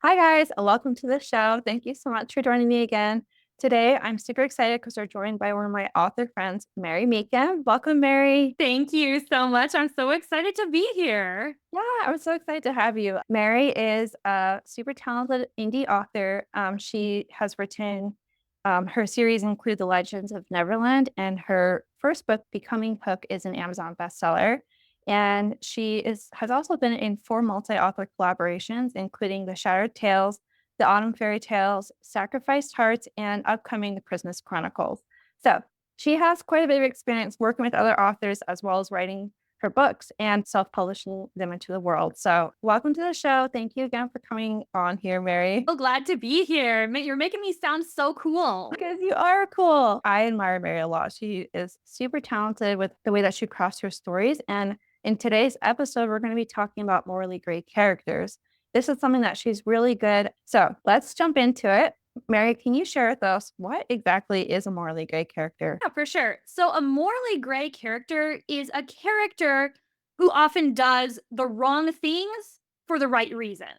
Hi, guys, and welcome to the show. Thank you so much for joining me again. Today, I'm super excited because we're joined by one of my author friends, Mary Mecham. Welcome, Mary. Thank you so much. I'm so excited to be here. Yeah, I'm so excited to have you. Mary is a super talented indie author. She has written her series include The Legends of Neverland, and her first book, Becoming Hook, is an Amazon bestseller. And she has also been in four multi-author collaborations, including The Shattered Tales, The Autumn Fairy Tales, Sacrificed Hearts, and upcoming The Christmas Chronicles. So she has quite a bit of experience working with other authors as well as writing her books and self-publishing them into the world. So welcome to the show. Thank you again for coming on here, Mary. So glad to be here. You're making me sound so cool. Because you are cool. I admire Mary a lot. She is super talented with the way that she crafts her stories. And in today's episode, we're going to be talking about morally great characters. This is something that she's really good. So let's jump into it. Mary, can you share with us what exactly is a morally great character? Yeah, for sure. So, a morally gray character is a character who often does the wrong things for the right reason.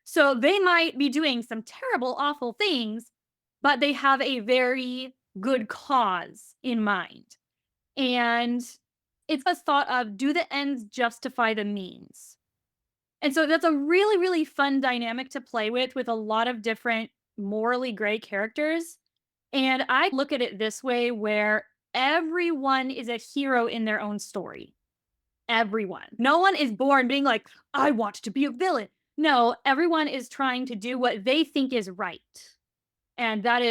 So, they might be doing some terrible, awful things, but they have a very good cause in mind. And it's a thought of do the ends justify the means? And so that's a really, really fun dynamic to play with a lot of different morally gray characters. And I look at it this way where everyone is a hero in their own story. Everyone. No one is born being like, I want to be a villain. No, everyone is trying to do what they think is right. And that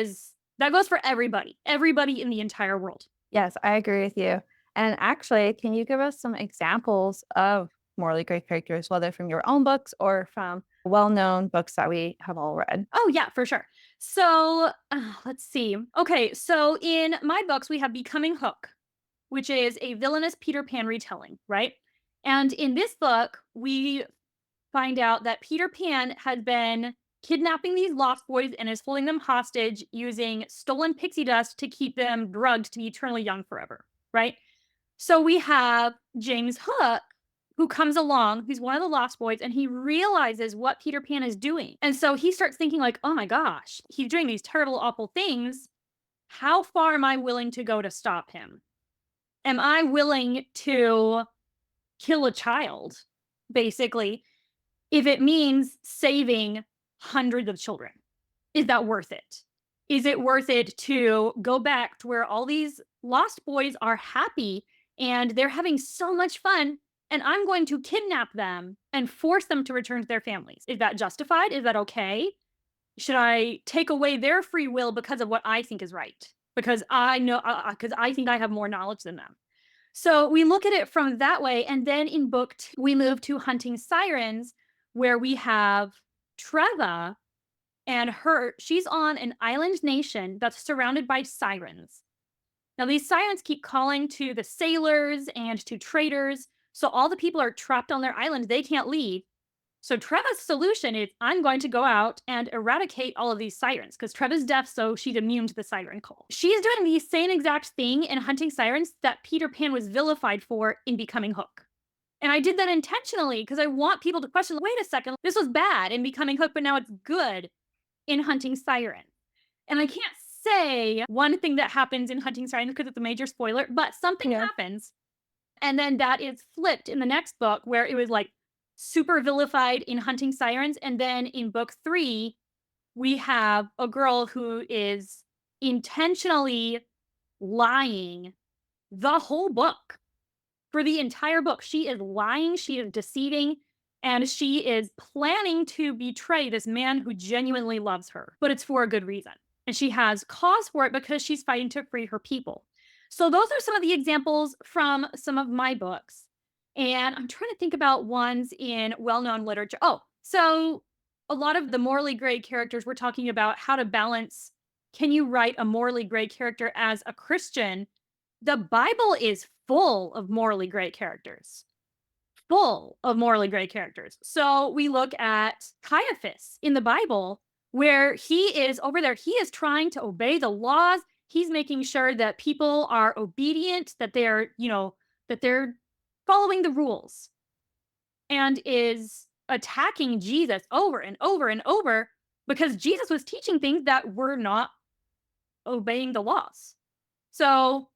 goes for everybody in the entire world. Yes, I agree with you. And actually, can you give us some examples of morally great characters, whether from your own books or from well-known books that we have all read? Oh, yeah, for sure. So let's see. Okay, so in my books, we have Becoming Hook, which is a villainous Peter Pan retelling, right? And in this book, we find out that Peter Pan had been kidnapping these lost boys and is holding them hostage using stolen pixie dust to keep them drugged to be eternally young forever, right? So we have James Hook, who comes along, who's one of the lost boys, and he realizes what Peter Pan is doing. And so he starts thinking, like, oh my gosh, he's doing these terrible, awful things. How far am I willing to go to stop him? Am I willing to kill a child, basically, if it means saving hundreds of children? Is that worth it? Is it worth it to go back to where all these lost boys are happy and they're having so much fun? And I'm going to kidnap them and force them to return to their families. Is that justified? Is that okay? Should I take away their free will because of what I think is right? Because because I think I have more knowledge than them. So we look at it from that way. And then in book two, we move to Hunting Sirens, where we have Treva and she's on an island nation that's surrounded by sirens. Now, these sirens keep calling to the sailors and to traders. So all the people are trapped on their island. They can't leave. So Treva's solution is I'm going to go out and eradicate all of these sirens because Treva's deaf, so she's immune to the siren call. She's doing the same exact thing in Hunting Sirens that Peter Pan was vilified for in Becoming Hook. And I did that intentionally because I want people to question, wait a second, this was bad in Becoming Hook, but now it's good in Hunting Sirens. And I can't say one thing that happens in Hunting Sirens because it's a major spoiler, but something Yeah. happens. And then that is flipped in the next book where it was like super vilified in Hunting Sirens. And then in book three, we have a girl who is intentionally lying the whole book. For the entire book, she is lying, she is deceiving, and she is planning to betray this man who genuinely loves her, but it's for a good reason. And she has cause for it because she's fighting to free her people. So, those are some of the examples from some of my books. And I'm trying to think about ones in well known literature. Oh, so a lot of the morally gray characters, we're talking about how to balance can you write a morally gray character as a Christian? The Bible is full of morally gray characters, full of morally gray characters. So we look at Caiaphas in the Bible, where he is over there, he is trying to obey the laws. He's making sure that people are obedient, that they're, that they're following the rules and is attacking Jesus over and over and over because Jesus was teaching things that were not obeying the laws. So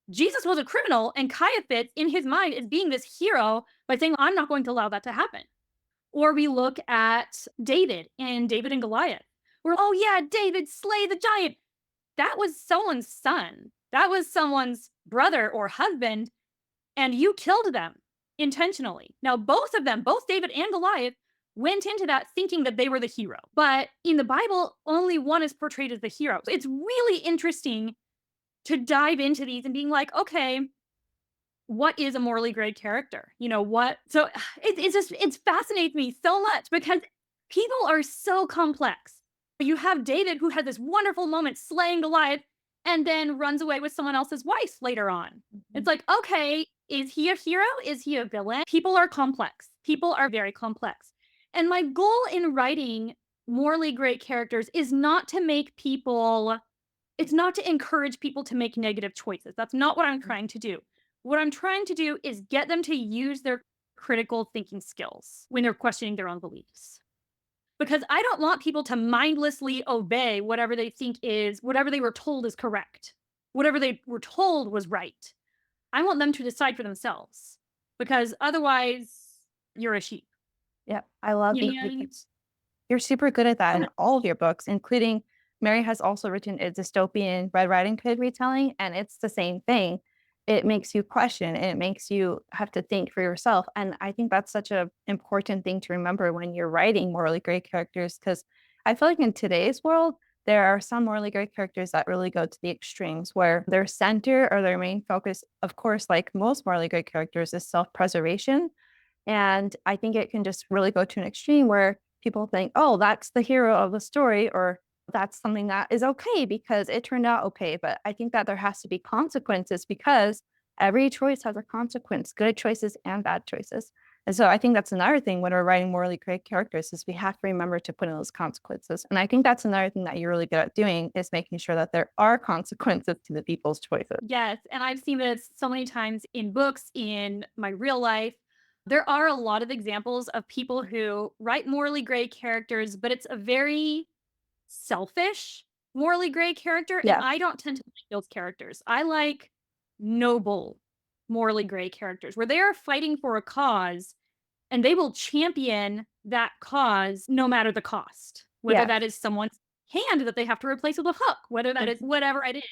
Jesus was a criminal, and Caiaphas, in his mind, is being this hero by saying, I'm not going to allow that to happen. Or we look at David and David and Goliath. We're, oh, yeah, David, slay the giant. That was someone's son. That was someone's brother or husband, and you killed them intentionally. Now, both of them, both David and Goliath, went into that thinking that they were the hero. But in the Bible, only one is portrayed as the hero. It's really interesting to dive into these and being like, okay, what is a morally gray character? You know what? So it's just it fascinates me so much because people are so complex. You have David who had this wonderful moment slaying Goliath and then runs away with someone else's wife later on. Mhm. It's like, okay, is he a hero? Is he a villain? People are complex. People are very complex. And my goal in writing morally great characters is not to make people it's not to encourage people to make negative choices. That's not what I'm trying to do. What I'm trying to do is get them to use their critical thinking skills when they're questioning their own beliefs. Because I don't want people to mindlessly obey whatever they think is, whatever they were told is correct, whatever they were told was right. I want them to decide for themselves because otherwise you're a sheep. Yep, I love the And you're super good at that in all of your books, including Mary has also written a dystopian Red Riding Hood retelling, and it's the same thing. It makes you question, and it makes you have to think for yourself, and I think that's such a important thing to remember when you're writing morally gray characters, because I feel like in today's world, there are some morally gray characters that really go to the extremes where their center or their main focus, of course, like most morally gray characters, is self-preservation, and I think it can just really go to an extreme where people think, oh, that's the hero of the story, or that's something that is okay because it turned out okay. But I think that there has to be consequences because every choice has a consequence, good choices and bad choices. And so I think that's another thing when we're writing morally great characters is we have to remember to put in those consequences. And I think that's another thing that you're really good at doing is making sure that there are consequences to the people's choices. yes, and I've seen this so many times in books, in my real life. There are a lot of examples of people who write morally gray characters, but it's a very selfish morally gray character, and Yeah. I don't tend to like those characters. I like noble morally gray characters where they are fighting for a cause and they will champion that cause no matter the cost, whether Yes. that is someone's hand that they have to replace with a hook, whether that is whatever it is.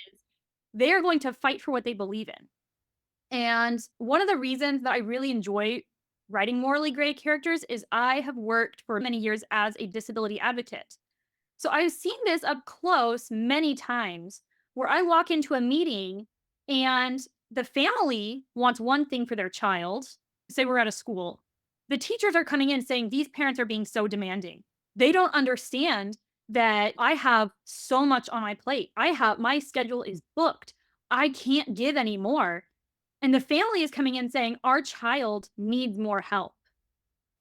They are going to fight for what they believe in. And one of the reasons that I really enjoy writing morally gray characters is I have worked for many years as a disability advocate. So I've seen this up close many times where I walk into a meeting and the family wants one thing for their child. Say we're at a school. The teachers are coming in saying these parents are being so demanding. They don't understand that I have so much on my plate. My schedule is booked. I can't give anymore. And the family is coming in saying our child needs more help.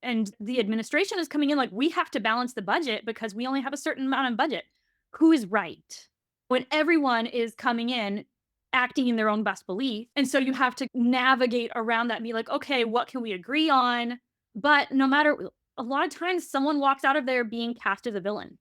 And the administration is coming in like, we have to balance the budget because we only have a certain amount of budget. Who is right? When everyone is coming in acting in their own best belief. And so you have to navigate around that and be like, okay, what can we agree on? But no matter, a lot of times someone walks out of there being cast as a villain.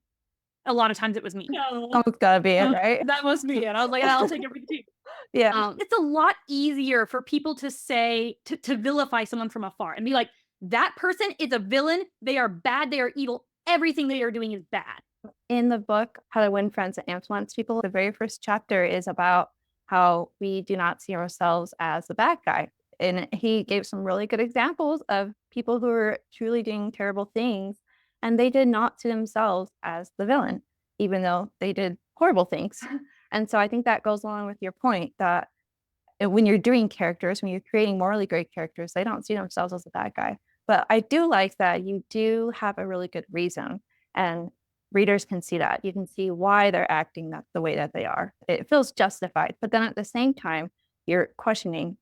A lot of times it was me. No. Someone's gotta be it, right? That must be it. I was like, I'll take everything. Yeah. It's a lot easier for people to say to vilify someone from afar and be like, that person is a villain. They are bad. They are evil. Everything they are doing is bad. In the book, How to Win Friends and Influence People, the very first chapter is about how we do not see ourselves as the bad guy. And he gave some really good examples of people who were truly doing terrible things, and they did not see themselves as the villain, even though they did horrible things. And so I think that goes along with your point that when you're doing characters, when you're creating morally great characters, they don't see themselves as a bad guy. But I do like that you do have a really good reason, and readers can see that. You can see why they're acting that the way that they are. It feels justified. But then at the same time, you're questioning,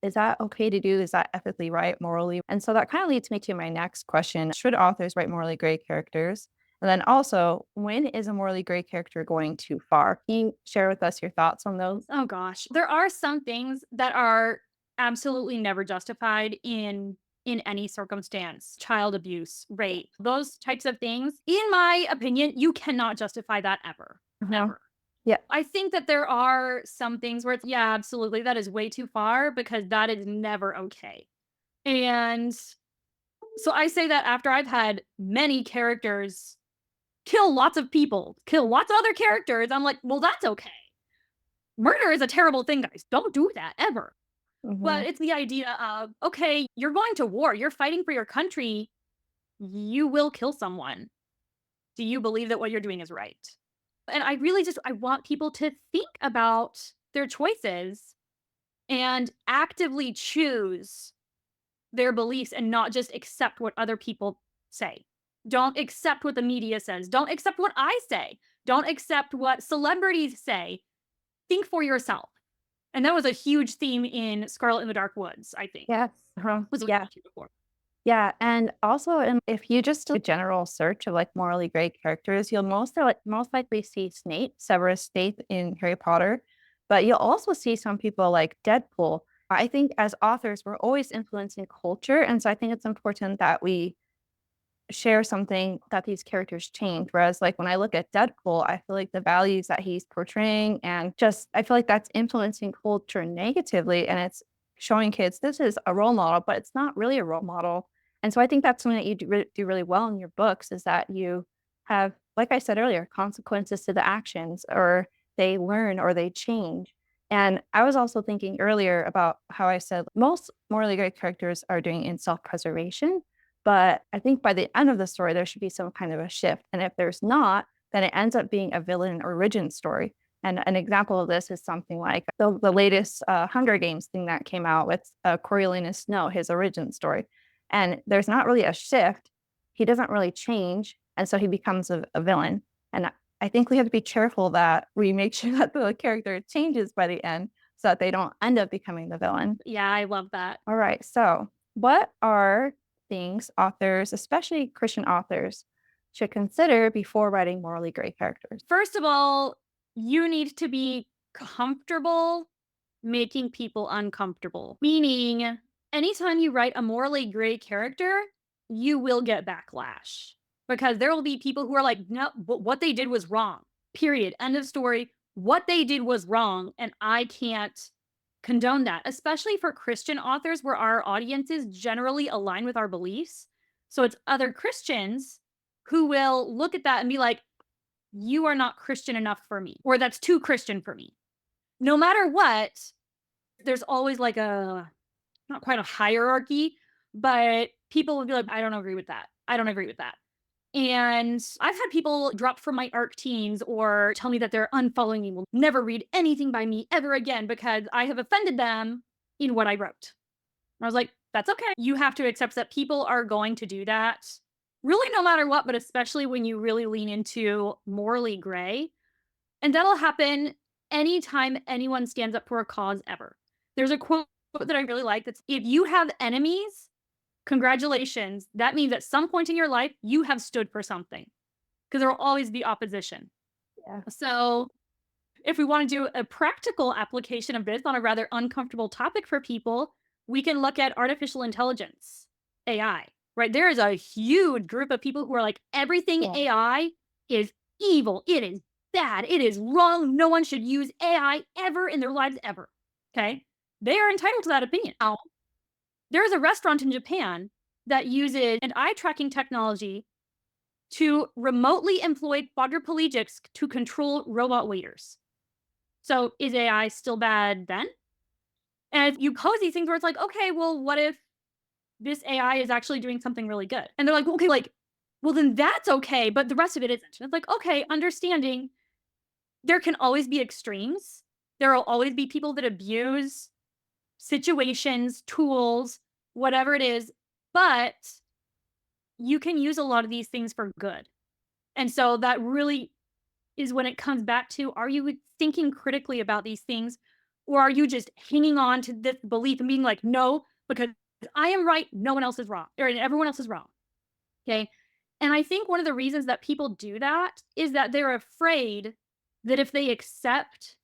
is that okay to do? Is that ethically right, morally? And so that kind of leads me to my next question. Should authors write morally gray characters? And then also, when is a morally gray character going too far? Can you share with us your thoughts on those? Oh gosh. There are some things that are absolutely never justified in in any circumstance, child abuse, rape, those types of things. In my opinion, you cannot justify that ever, Uh-huh. ever. Yeah. I think that there are some things where it's, yeah, absolutely, that is way too far because that is never okay. And so I say that after I've had many characters kill lots of people, kill lots of other characters. I'm like, well, that's okay. Murder is a terrible thing, guys. Don't do that ever. Mhm. But it's the idea of, okay, you're going to war, you're fighting for your country, you will kill someone. Do you believe that what you're doing is right? And I really just I want people to think about their choices and actively choose their beliefs and not just accept what other people say. Don't accept what the media says. Don't accept what I say. Don't accept what celebrities say. Think for yourself. And that was a huge theme in Scarlet in the Dark Woods, I think. Yes. Uh-huh. Was what Yeah. you before. Yeah, and also, if you just do a general search of like morally great characters, you'll most likely see Snape, Severus Snape in Harry Potter, but you'll also see some people like Deadpool. I think as authors, we're always influencing culture, and so I think it's important that we share something that these characters change. Whereas, like, when I look at Deadpool, I feel like the values that he's portraying and just I feel like that's influencing culture negatively. And it's showing kids this is a role model, but it's not really a role model. And so I think that's something that you do really well in your books is that you have, like I said earlier, consequences to the actions, or they learn or they change. And I was also thinking earlier about how I said most morally great characters are doing in self preservation, but I think by the end of the story, there should be some kind of a shift. And if there's not, then it ends up being a villain origin story. And an example of this is something like the latest Hunger Games thing that came out with Coriolanus Snow, his origin story. And there's not really a shift. He doesn't really change. And so he becomes a villain. And I think we have to be careful that we make sure that the character changes by the end so that they don't end up becoming the villain. Yeah, I love that. All right. So, what are things authors, especially Christian authors, should consider before writing morally gray characters? First of all, you need to be comfortable making people uncomfortable. Meaning, anytime you write a morally gray character, you will get backlash because there will be people who are like, no, but what they did was wrong. Period. End of story. What they did was wrong. And I can't condone that, especially for Christian authors where our audiences generally align with our beliefs. So it's other Christians who will look at that and be like, you are not Christian enough for me, or that's too Christian for me. No matter what, there's always like a not quite a hierarchy, but people would be like, I don't agree with that. I don't agree with that. And I've had people drop from my ARC teams or tell me that they're unfollowing me, will never read anything by me ever again because I have offended them in what I wrote. I was like, that's okay. You have to accept that people are going to do that really no matter what, but especially when you really lean into morally gray. And that'll happen anytime anyone stands up for a cause ever. There's a quote that I really like that's if you have enemies, congratulations. That means at some point in your life, you have stood for something because there will always be opposition. Yeah. So, if we want to do a practical application of this on a rather uncomfortable topic for people, we can look at artificial intelligence, AI, right? There is a huge group of people who are like, everything Yeah. AI is evil. It is bad. It is wrong. No one should use AI ever in their lives ever. Okay. They are entitled to that opinion. Now, there is a restaurant in Japan that uses an eye tracking technology to remotely employ quadriplegics to control robot waiters. So is AI still bad then? And you pose these things where it's like, okay, well, what if this AI is actually doing something really good? And they're like, well, okay, like, well, then that's okay, but the rest of it isn't. It's like, okay, understanding there can always be extremes. There will always be people that abuse situations, tools, whatever it is, but you can use a lot of these things for good. And so that really is when it comes back to are you thinking critically about these things or are you just hanging on to this belief and being like, no, because I am right, no one else is wrong, or everyone else is wrong. Okay. And I think one of the reasons that people do that is that they're afraid that if they accept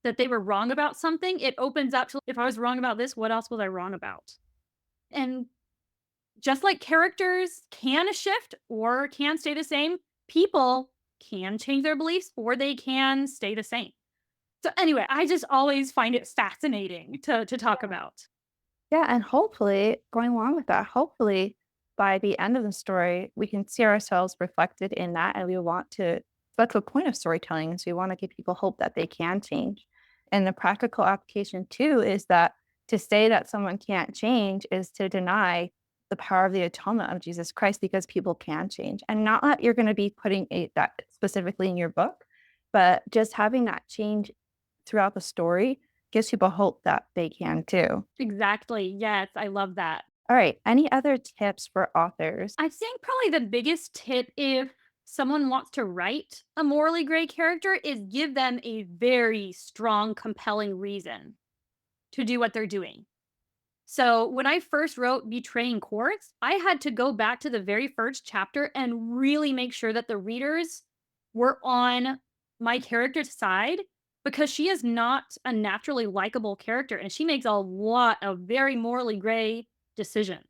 that they were wrong about something, it opens up to if I was wrong about this, what else was I wrong about? And Just like characters can shift or can stay the same, people can change their beliefs or they can stay the same. So anyway, I just always find it fascinating to talk about. Yeah, and hopefully, going along with that, hopefully by the end of the story, we can see ourselves reflected in that, and we want to that's the point of storytelling is we want to give people hope that they can change. And the practical application too is that to say that someone can't change is to deny the power of the atonement of Jesus Christ because people can change. And not that you're going to be putting that specifically in your book, but just having that change throughout the story gives people hope that they can too. Exactly. Yes, I love that. All right. Any other tips for authors? I think probably the biggest tip if someone wants to write a morally gray character is give them a very strong, compelling reason to do what they're doing. So when I first wrote Betraying Courts, I had to go back to the very first chapter and really make sure that the readers were on my character's side because she is not a naturally likable character and she makes a lot of very morally gray decisions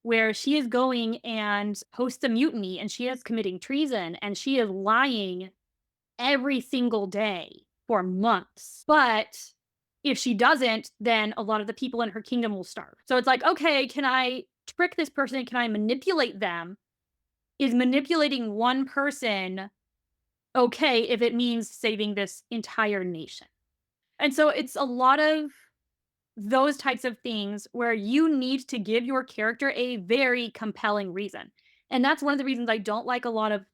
where she is going and hosts a mutiny and she is committing treason and she is lying every single day for months. But if she doesn't, then a lot of the people in her kingdom will starve. So it's like, okay, can I trick this person? Can I manipulate them? Is manipulating one person okay if it means saving this entire nation? And so it's a lot of those types of things where you need to give your character a very compelling reason. And that's one of the reasons I don't like a lot of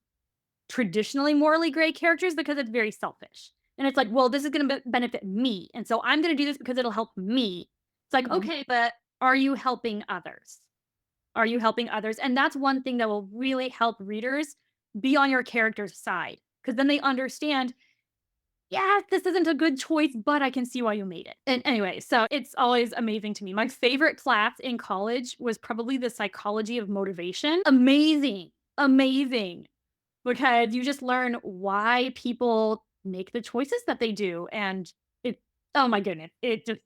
traditionally morally gray characters because it's very selfish. And it's like, well, this is going to benefit me. And so I'm going to do this because it'll help me. It's like, Mhm. okay, but are you helping others? Are you helping others? And that's one thing that will really help readers be on your character's side because then they understand, yeah, this isn't a good choice, but I can see why you made it. And anyway, so it's always amazing to me. My favorite class in college was probably the psychology of motivation. Amazing. Amazing because you just learn why people make the choices that they do, and it oh my goodness, it just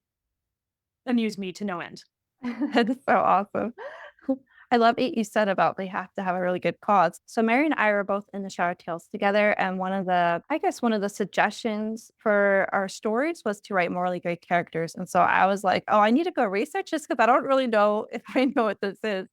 amused me to no end. That is so awesome. I love what you said about they have to have a really good cause. So Mary and I were both in the Shadow Tales together, and one of the suggestions for our stories was to write morally great characters. And so I was like, oh, I need to go research this because I don't really know if I know what this is.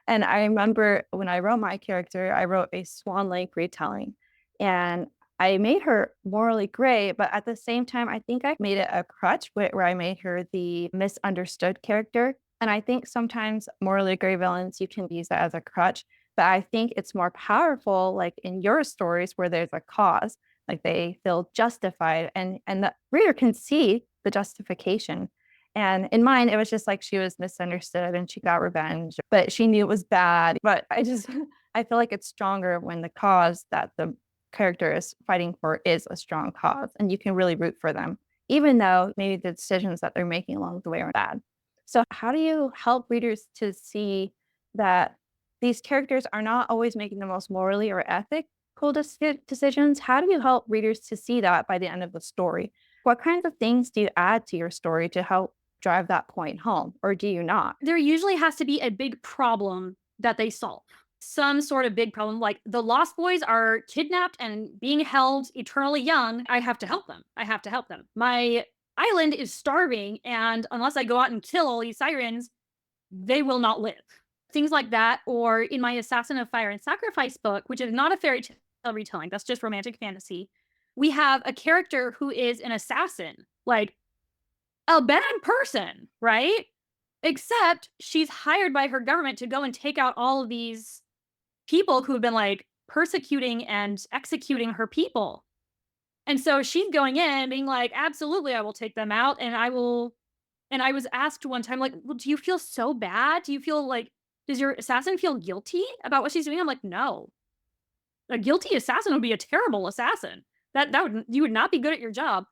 And I remember when I wrote my character, I wrote a Swan Lake retelling. And I made her morally gray, but at the same time, I think I made it a crutch where I made her the misunderstood character. And I think sometimes morally gray villains, you can use that as a crutch. But I think it's more powerful, like in your stories where there's a cause, like they feel justified and the reader can see the justification. And in mine, it was just like she was misunderstood and she got revenge, but she knew it was bad. But I just, I feel like it's stronger when the cause that the character is fighting for is a strong cause and you can really root for them, even though maybe the decisions that they're making along the way are bad. So, how do you help readers to see that these characters are not always making the most morally or ethical decisions? How do you help readers to see that by the end of the story? What kinds of things do you add to your story to help drive that point home, or do you not? There usually has to be a big problem that they solve. Some sort of big problem, like the Lost Boys are kidnapped and being held eternally young. I have to help them. I have to help them. My island is starving, and unless I go out and kill all these sirens, they will not live. Things like that. Or in my Assassin of Fire and Sacrifice book, which is not a fairy tale retelling, that's just romantic fantasy, we have a character who is an assassin, like a bad person, right? Except she's hired by her government to go and take out all of these people who have been like persecuting and executing her people. And so she's going in being like, absolutely, I will take them out and I will. And I was asked one time, like, well, do you feel so bad? Do you feel like, does your assassin feel guilty about what she's doing? I'm like, no. A guilty assassin would be a terrible assassin. That would you would not be good at your job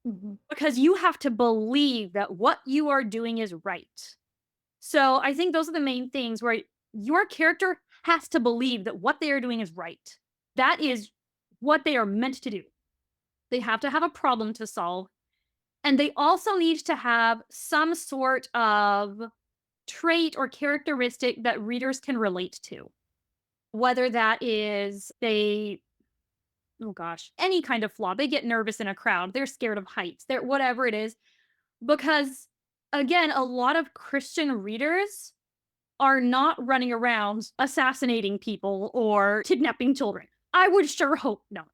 Mhm. because you have to believe that what you are doing is right. So I think those are the main things where your character has to believe that what they are doing is right. That is what they are meant to do. They have to have a problem to solve. And they also need to have some sort of trait or characteristic that readers can relate to. Whether that is they oh gosh, any kind of flaw. They get nervous in a crowd. They're scared of heights. They're whatever it is. Because again, a lot of Christian readers are not running around assassinating people or kidnapping children. I would sure hope not.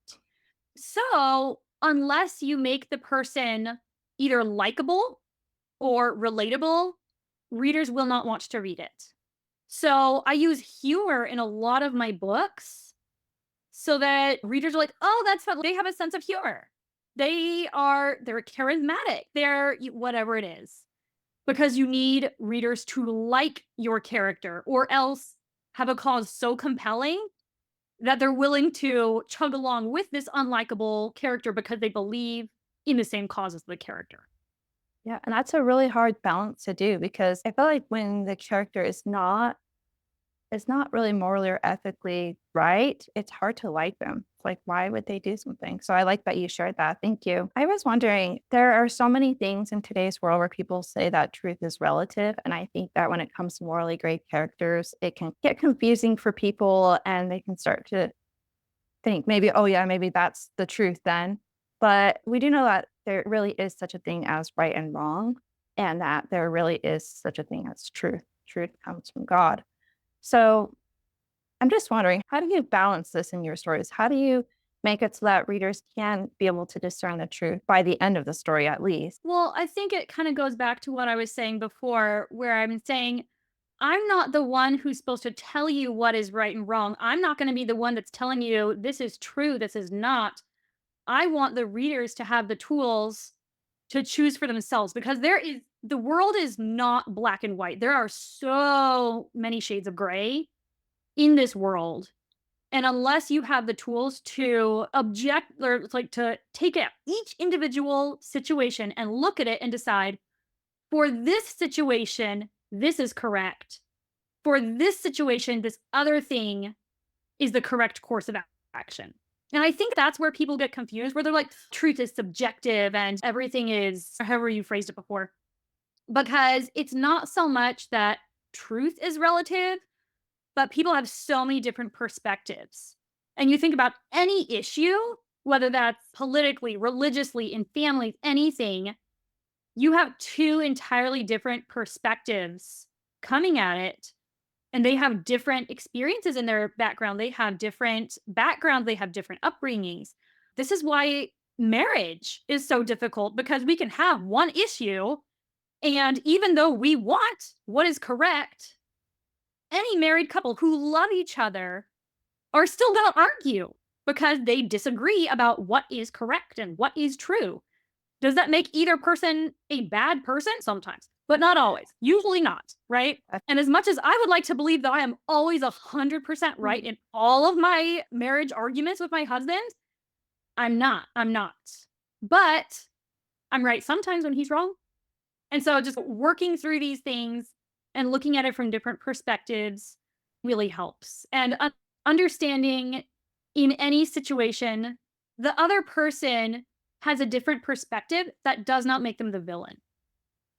So, unless you make the person either likable or relatable, readers will not want to read it. So, I use humor in a lot of my books so that readers are like, "Oh, that's fun." They have a sense of humor. They're charismatic. They're whatever it is. Because you need readers to like your character or else have a cause so compelling that they're willing to chug along with this unlikable character because they believe in the same cause as the character. Yeah, and that's a really hard balance to do because I feel like when the character is not really morally or ethically right, it's hard to like them. It's like, why would they do something? So I like that you shared that. Thank you. I was wondering, there are so many things in today's world where people say that truth is relative. And I think that when it comes to morally great characters, it can get confusing for people and they can start to think maybe, oh, yeah, maybe that's the truth then. But we do know that there really is such a thing as right and wrong, and that there really is such a thing as truth. Truth comes from God. So I'm just wondering, how do you balance this in your stories? How do you make it so that readers can be able to discern the truth by the end of the story, at least? Well, I think it kind of goes back to what I was saying before, where I'm saying I'm not the one who's supposed to tell you what is right and wrong. I'm not going to be the one that's telling you this is true, this is not. I want the readers to have the tools to choose for themselves because the world is not black and white. There are so many shades of gray in this world. And unless you have the tools to object or it's like to take out each individual situation and look at it and decide for this situation, this is correct. For this situation, this other thing is the correct course of action. And I think that's where people get confused, where they're like, truth is subjective and everything is, however you phrased it before, because it's not so much that truth is relative, but people have so many different perspectives. And you think about any issue, whether that's politically, religiously, in families, anything, you have two entirely different perspectives coming at it and they have different experiences in their background. They have different backgrounds, they have different upbringings. This is why marriage is so difficult because we can have one issue. And even though we want what is correct, any married couple who love each other are still going to argue because they disagree about what is correct and what is true. Does that make either person a bad person? Sometimes, but not always. Usually not, right? And as much as I would like to believe that I am always 100% right in all of my marriage arguments with my husband, I'm not. I'm not. But I'm right sometimes when he's wrong. And so just working through these things and looking at it from different perspectives really helps. And understanding in any situation, the other person has a different perspective that does not make them the villain.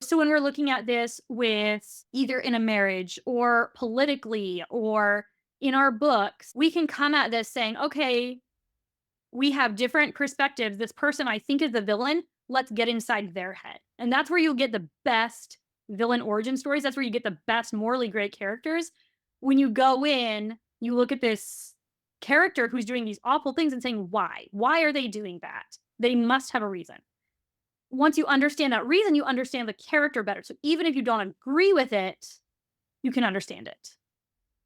So when we're looking at this with either in a marriage or politically or in our books, we can come at this saying, okay, we have different perspectives. This person I think is the villain. Let's get inside their head. And that's where you'll get the best villain origin stories. That's where you get the best morally great characters. When you go in, you look at this character who's doing these awful things and saying, why? Why are they doing that? They must have a reason. Once you understand that reason, you understand the character better. So even if you don't agree with it, you can understand it.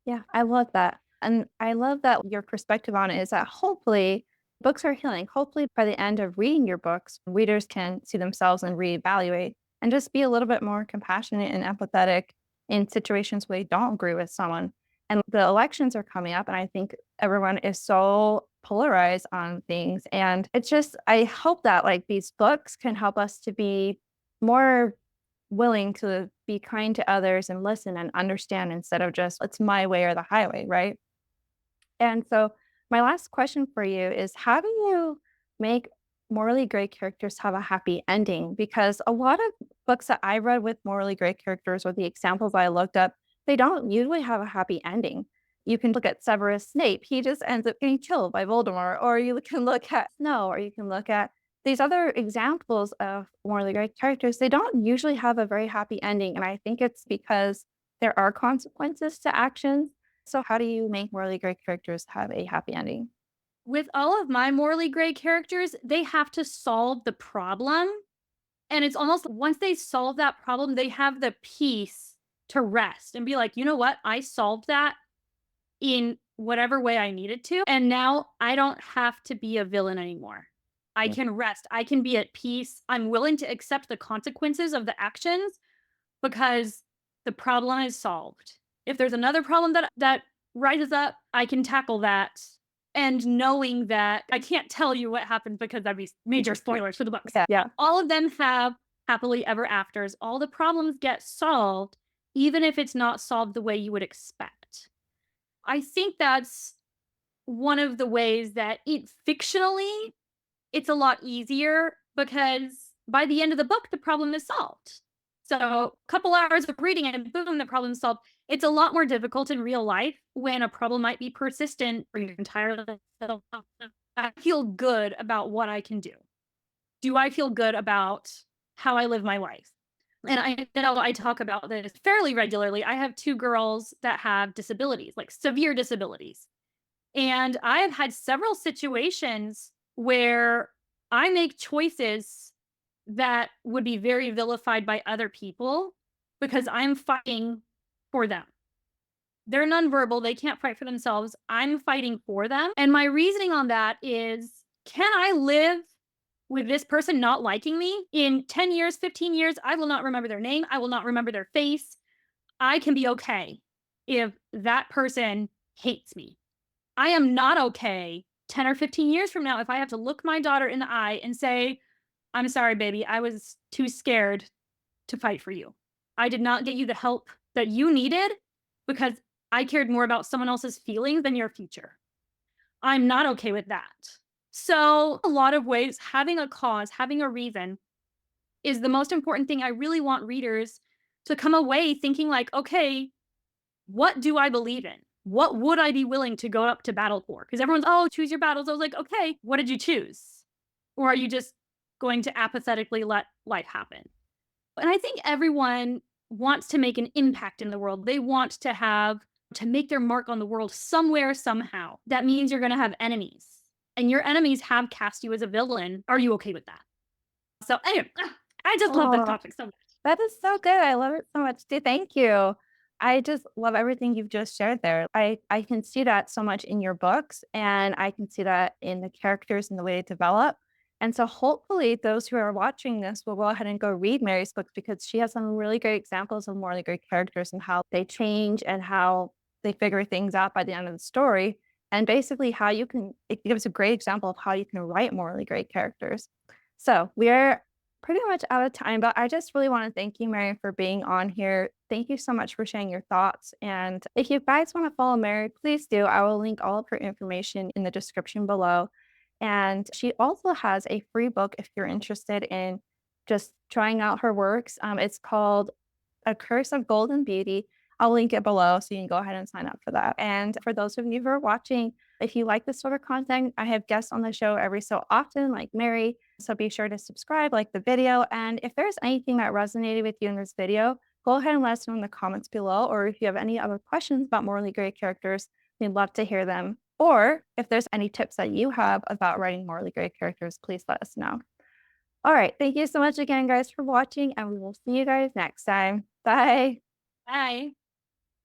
Yeah, I love that. And I love that your perspective on it is that hopefully books are healing. Hopefully, by the end of reading your books, readers can see themselves and reevaluate and just be a little bit more compassionate and empathetic in situations where they don't agree with someone. And the elections are coming up, and I think everyone is so polarized on things. And it's just, I hope that like these books can help us to be more willing to be kind to others and listen and understand instead of just it's my way or the highway, right? And so my last question for you is how do you make morally great characters have a happy ending? Because a lot of books that I read with morally great characters or the examples I looked up, they don't usually have a happy ending. You can look at Severus Snape, he just ends up getting killed by Voldemort, or you can look at Snow, or you can look at these other examples of morally great characters. They don't usually have a very happy ending, and I think it's because there are consequences to actions. So how do you make morally great characters have a happy ending? With all of my morally gray characters, they have to solve the problem. And it's almost once they solve that problem, they have the peace to rest and be like, you know what? I solved that in whatever way I needed to. And now I don't have to be a villain anymore. I Yeah. can rest. I can be at peace. I'm willing to accept the consequences of the actions because the problem is solved. If there's another problem that rises up, I can tackle that. And knowing that I can't tell you what happens because that'd be major spoilers for the books. Yeah. Yeah. All of them have happily ever afters. All the problems get solved, even if it's not solved the way you would expect. I think that's one of the ways that it fictionally it's a lot easier because by the end of the book, the problem is solved. So a couple hours of reading and boom, the problem's solved. It's a lot more difficult in real life when a problem might be persistent for your entire life. I feel good about what I can do. Do I feel good about how I live my life? And I know I talk about this fairly regularly. I have two girls that have disabilities, like severe disabilities. And I have had several situations where I make choices that would be very vilified by other people because I'm fighting for them. They're nonverbal, they can't fight for themselves. I'm fighting for them. And my reasoning on that is can I live with this person not liking me in 10 years, 15 years? I will not remember their name. I will not remember their face. I can be okay if that person hates me. I am not okay 10 or 15 years from now if I have to look my daughter in the eye and say, I'm sorry, baby, I was too scared to fight for you. I did not get you the help that you needed because I cared more about someone else's feelings than your future. I'm not okay with that. So, a lot of ways, having a cause, having a reason is the most important thing. I really want readers to come away thinking, like, okay, what do I believe in? What would I be willing to go up to battle for? Because everyone's, oh, choose your battles. I was like, okay, what did you choose? Or are you just going to apathetically let life happen? And I think everyone wants to make an impact in the world. They want to make their mark on the world somewhere, somehow. That means you're going to have enemies. And your enemies have cast you as a villain. Are you okay with that? So, anyway, I just love this Oh, topic so much. that is so good. I love it so much too. Thank you. I just love everything you've just shared there. I can see that so much in your books, and I can see that in the characters and the way they develop. And so hopefully those who are watching this will go ahead and go read Mary's books because she has some really great examples of more really great characters and how they change and how they figure things out by the end of the story. And basically how you can it gives a great example of how you can write morally great characters. So we are pretty much out of time, but I just really want to thank you, Mary, for being on here. Thank you so much for sharing your thoughts. And if you guys want to follow Mary, please do. I will link all of her information in the description below. And she also has a free book if you're interested in just trying out her works. It's called A Curse of Golden Beauty. I'll link it below so you can go ahead and sign up for that. And for those of you who are watching, if you like this sort of content, I have guests on the show every so often, like Mary. So be sure to subscribe, like the video. And if there's anything that resonated with you in this video, go ahead and let us know in the comments below. Or if you have any other questions about morally great characters, we'd love to hear them. Or if there's any tips that you have about writing morally great characters, please let us know. All right. Thank you so much again, guys, for watching, and we will see you guys next time. Bye. Bye.